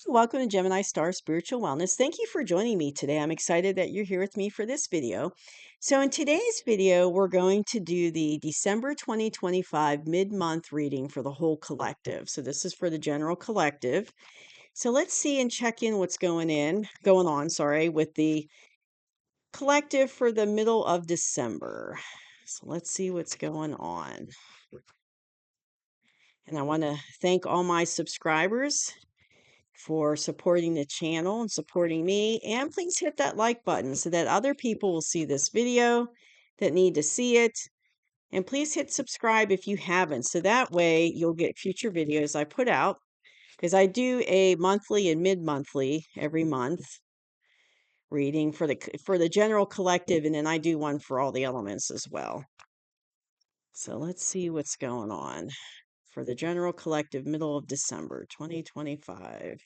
Welcome to Gemini Star Spiritual Wellness. Thank you for joining me today. I'm excited that you're here with me for this video. So, in today's video, we're going to do the December 2025 mid-month reading for the whole collective. So, this is for the general collective. So, let's see and check in what's going on, with the collective for the middle of December. So, let's see what's going on. And I want to thank all my subscribers for supporting the channel and supporting me. And please hit that like button so that other people will see this video that need to see it. And please hit subscribe if you haven't, so that way you'll get future videos I put out, because I do a monthly and mid-monthly every month reading for the general collective, and then I do one for all the elements as well. So let's see what's going on for the general collective middle of December 2025.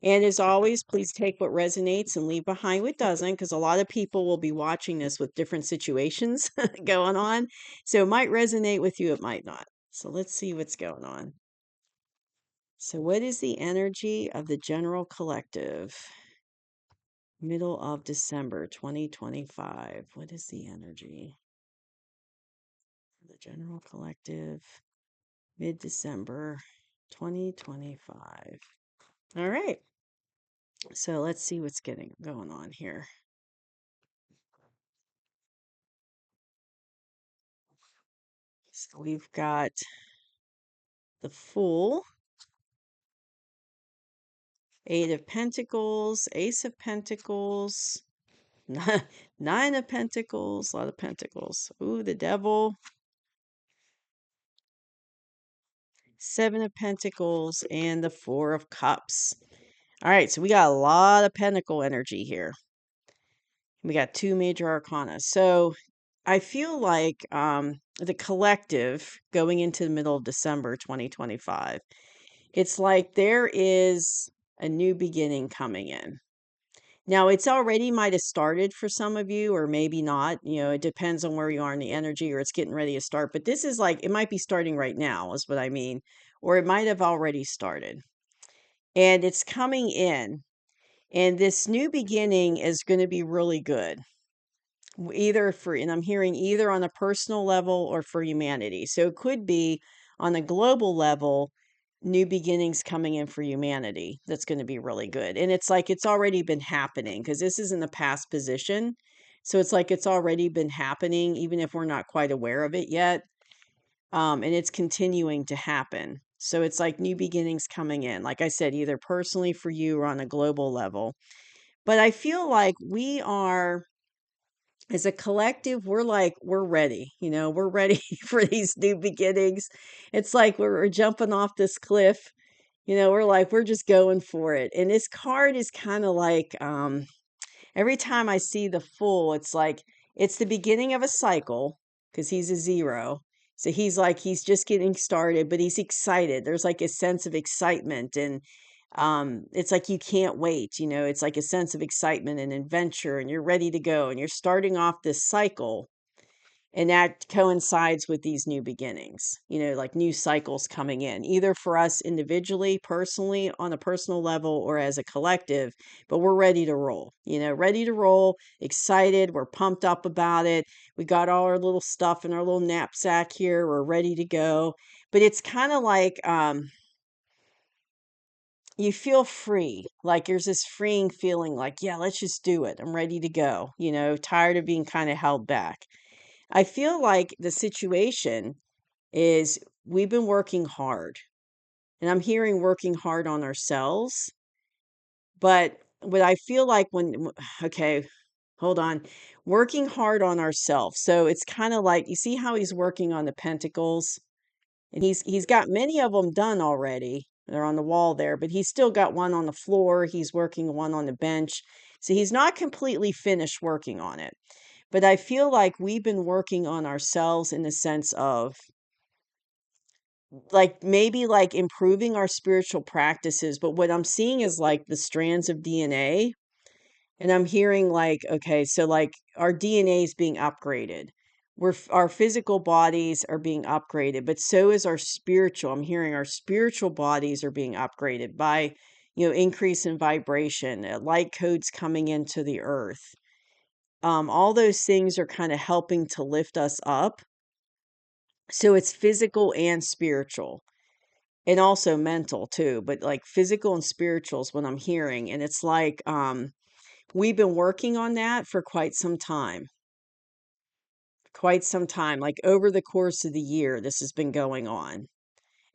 And as always, please take what resonates and leave behind what doesn't, because a lot of people will be watching this with different situations going on. So it might resonate with you, it might not. So let's see what's going on. So, what is the energy of the general collective? Middle of December 2025. What is the energy for the general collective? Mid December 2025. All right. So let's see what's going on here. So we've got the Fool, Eight of Pentacles, Ace of Pentacles, Nine of Pentacles, a lot of Pentacles. Ooh, the Devil, Seven of Pentacles, and the Four of Cups. All right, so we got a lot of Pentacle energy here. We got two major arcana. So I feel like the collective going into the middle of December 2025, it's like there is a new beginning coming in. Now, it's already might have started for some of you, or maybe not. It depends on where you are in the energy, or it's getting ready to start. But this is like, it might be starting right now, is what I mean. Or it might have already started. And it's coming in. And this new beginning is going to be really good. And I'm hearing either on a personal level or for humanity. So it could be on a global level, new beginnings coming in for humanity. That's going to be really good. And it's like it's already been happening, because this is in the past position. So it's like it's already been happening, even if we're not quite aware of it yet. And it's continuing to happen. So it's like new beginnings coming in, like I said, either personally for you or on a global level. But I feel like we are, as a collective, we're ready. We're ready for these new beginnings. It's like we're jumping off this cliff. We're just going for it. And this card is kind of like, every time I see the Fool, it's like it's the beginning of a cycle, because he's a zero. So he's just getting started, but he's excited. There's like a sense of excitement, and it's like you can't wait. It's like a sense of excitement and adventure, and you're ready to go, and you're starting off this cycle. And that coincides with these new beginnings, like new cycles coming in, either for us individually, personally, on a personal level, or as a collective. But we're ready to roll, ready to roll, excited. We're pumped up about it. We got all our little stuff in our little knapsack here. We're ready to go. But it's kind of like, you feel free. Like there's this freeing feeling like, yeah, let's just do it. I'm ready to go, tired of being kind of held back. I feel like the situation is we've been working hard, and I'm hearing working hard on ourselves. But what I feel like okay, hold on, working hard on ourselves. So it's kind of like, you see how he's working on the pentacles, and he's got many of them done already. They're on the wall there, but he's still got one on the floor. He's working one on the bench. So he's not completely finished working on it. But I feel like we've been working on ourselves in the sense of, like, maybe like improving our spiritual practices. But what I'm seeing is like the strands of DNA. And I'm hearing like, okay, so like our DNA is being upgraded. Our physical bodies are being upgraded, but so is our spiritual. I'm hearing our spiritual bodies are being upgraded by, increase in vibration, light codes coming into the earth. All those things are kind of helping to lift us up. So it's physical and spiritual, and also mental too, but like physical and spiritual is what I'm hearing. And it's like we've been working on that for quite some time. Like over the course of the year, this has been going on.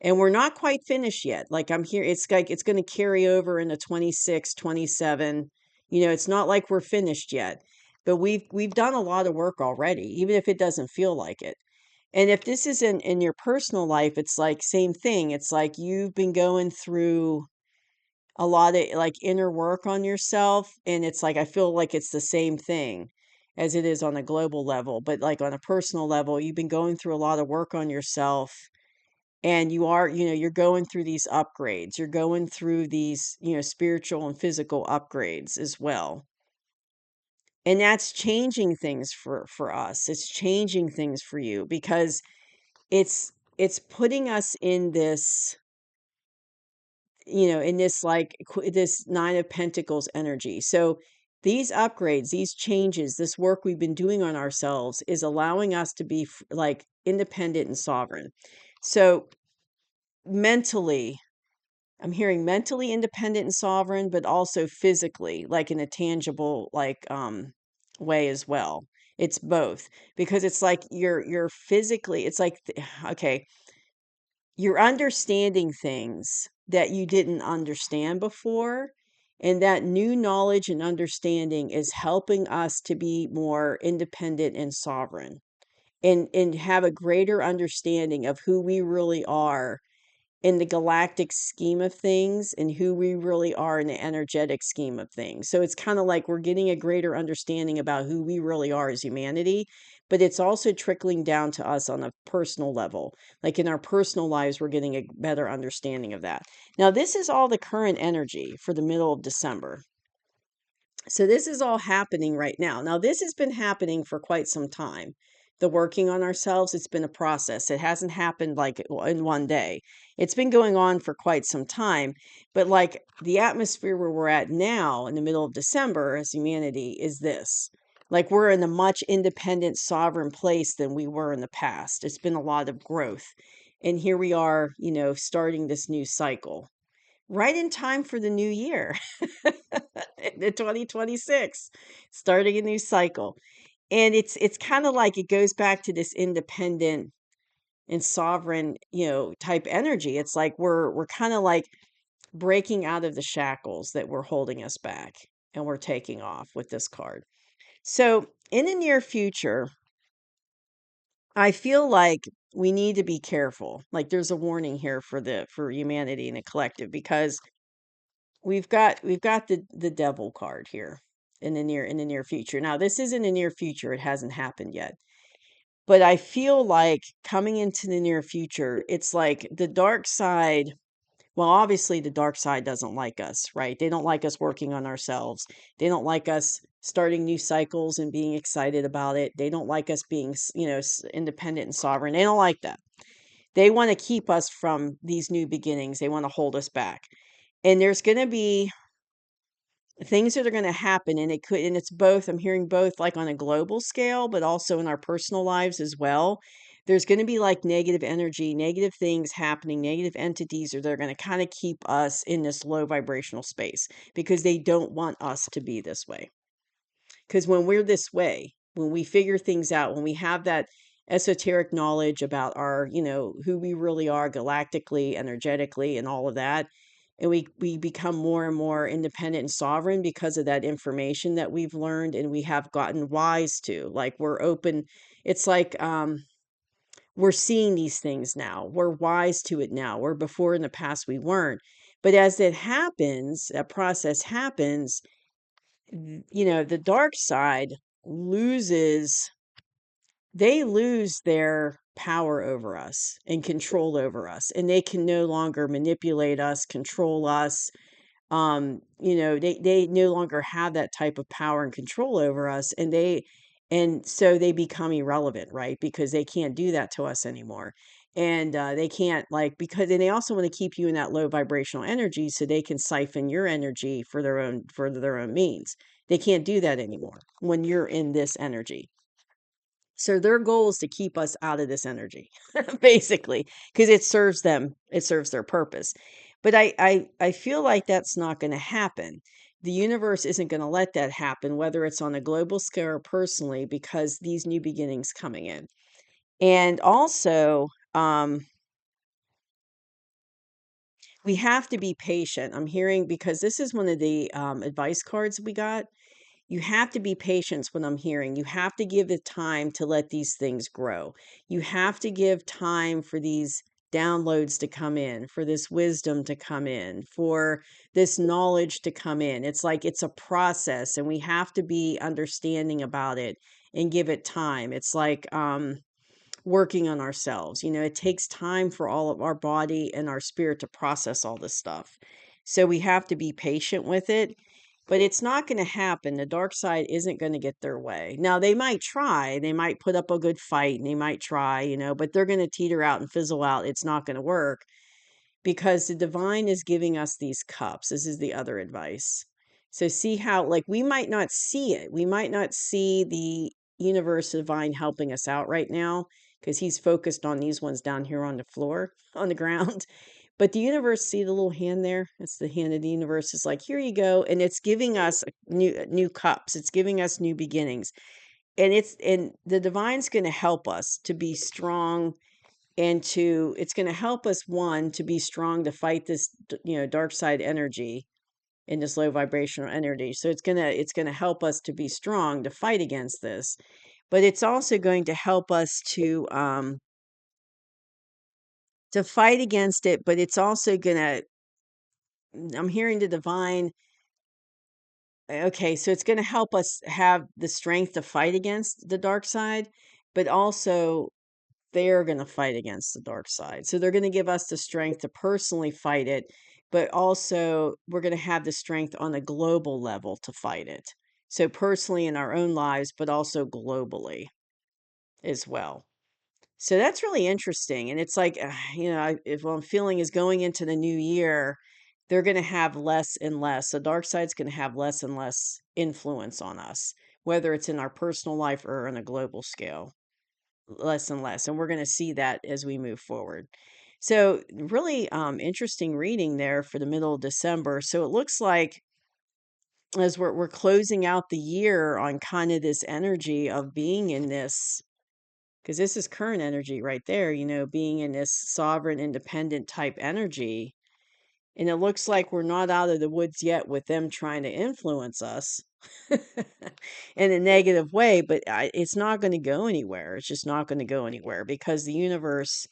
And we're not quite finished yet. Like I'm here, it's like it's going to carry over into 26, 27. It's not like we're finished yet, but we've done a lot of work already, even if it doesn't feel like it. And if this is in your personal life, it's like same thing. It's like you've been going through a lot of like inner work on yourself, and it's like I feel like it's the same thing as it is on a global level, but like on a personal level, you've been going through a lot of work on yourself, and you're going through these upgrades. You're going through these, spiritual and physical upgrades as well. And that's changing things for us. It's changing things for you because it's putting us in this, in this like this Nine of Pentacles energy. So these upgrades, these changes, this work we've been doing on ourselves is allowing us to be like independent and sovereign. So mentally, I'm hearing mentally independent and sovereign, but also physically, like in a tangible like way as well. It's both, because it's like you're physically, it's like okay, you're understanding things that you didn't understand before, and that new knowledge and understanding is helping us to be more independent and sovereign, and have a greater understanding of who we really are in the galactic scheme of things, and who we really are in the energetic scheme of things. So it's kind of like we're getting a greater understanding about who we really are as humanity, but it's also trickling down to us on a personal level. Like in our personal lives, we're getting a better understanding of that. Now, this is all the current energy for the middle of December. So this is all happening right now. Now, this has been happening for quite some time. The working on ourselves, it's been a process. It hasn't happened like in one day. It's been going on for quite some time. But like the atmosphere where we're at now in the middle of December as humanity is this. Like we're in a much independent, sovereign place than we were in the past. It's been a lot of growth. And here we are, starting this new cycle right in time for the new year, the 2026, starting a new cycle. And it's kind of like it goes back to this independent and sovereign, type energy. It's like we're kind of like breaking out of the shackles that were holding us back, and we're taking off with this card. So in the near future, I feel like we need to be careful. Like there's a warning here for humanity and the collective, because we've got the devil card here in the near future. Now, this is in the near future. It hasn't happened yet. But I feel like coming into the near future, it's like the dark side. Well, obviously the dark side doesn't like us, right? They don't like us working on ourselves. They don't like us starting new cycles and being excited about it. They don't like us being, independent and sovereign. They don't like that. They want to keep us from these new beginnings. They want to hold us back. And there's going to be things that are going to happen, and it's both. I'm hearing both, like on a global scale, but also in our personal lives as well. There's going to be like negative energy, negative things happening, negative entities, or they're going to kind of keep us in this low vibrational space because they don't want us to be this way. Because when we're this way, when we figure things out, when we have that esoteric knowledge about our, who we really are galactically, energetically, and all of that, and we become more and more independent and sovereign because of that information that we've learned and we have gotten wise to. Like we're open. It's like we're seeing these things now. We're wise to it now. Where before in the past we weren't. But as that happens, that process happens, the dark side loses, they lose their power over us and control over us, and they can no longer manipulate us, control us. They no longer have that type of power and control over us, and so they become irrelevant, right? Because they can't do that to us anymore. And they can't like because and they also want to keep you in that low vibrational energy so they can siphon your energy for their own means. They can't do that anymore when you're in this energy. So their goal is to keep us out of this energy, basically, because it serves them, it serves their purpose. But I feel like that's not going to happen. The universe isn't going to let that happen, whether it's on a global scale or personally, because these new beginnings coming in. And also, we have to be patient. I'm hearing because this is one of the advice cards we got. You have to be patient, what I'm hearing. You have to give it time to let these things grow. You have to give time for these downloads to come in, for this wisdom to come in, for this knowledge to come in. It's like it's a process and we have to be understanding about it and give it time. It's like working on ourselves. You know, it takes time for all of our body and our spirit to process all this stuff. So we have to be patient with it, but it's not going to happen. The dark side isn't going to get their way. Now, they might try, they might put up a good fight and they might try, you know, but they're going to teeter out and fizzle out. It's not going to work because the divine is giving us these cups. This is the other advice. So see how like we might not see it. We might not see the universe divine helping us out right now because he's focused on these ones down here on the floor, on the ground. But the universe, see the little hand there? It's the hand of the universe. It's like, here you go. And it's giving us new cups. It's giving us new beginnings. And the divine's going to help us to be strong and to it's going to help us one to be strong to fight this dark side energy in this low vibrational energy. So it's going to help us to be strong to fight against this, but it's also going to help us to fight against it, but it's also going to I'm hearing the divine. Okay, so it's going to help us have the strength to fight against the dark side, but also they're going to fight against the dark side. So they're going to give us the strength to personally fight it, but also we're going to have the strength on a global level to fight it. So personally in our own lives, but also globally as well. So that's really interesting. And it's like, if what I'm feeling is going into the new year, they're going to have less and less. The dark side's going to have less and less influence on us, whether it's in our personal life or on a global scale, less and less. And we're going to see that as we move forward. So really interesting reading there for the middle of December. So it looks like as we're closing out the year on kind of this energy of being in this because this is current energy right there, being in this sovereign, independent type energy. And it looks like we're not out of the woods yet with them trying to influence us in a negative way, but it's not going to go anywhere. It's just not going to go anywhere because the universe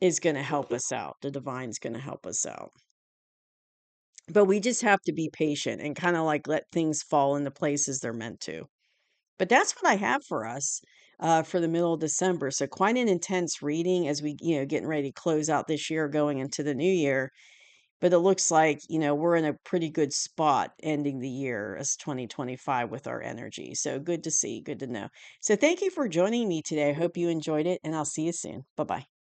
is going to help us out. The divine's going to help us out. But we just have to be patient and kind of like let things fall into places they're meant to. But that's what I have for us for the middle of December. So quite an intense reading as we, getting ready to close out this year, going into the new year. But it looks like, we're in a pretty good spot ending the year as 2025 with our energy. So good to see, good to know. So thank you for joining me today. I hope you enjoyed it, and I'll see you soon. Bye bye.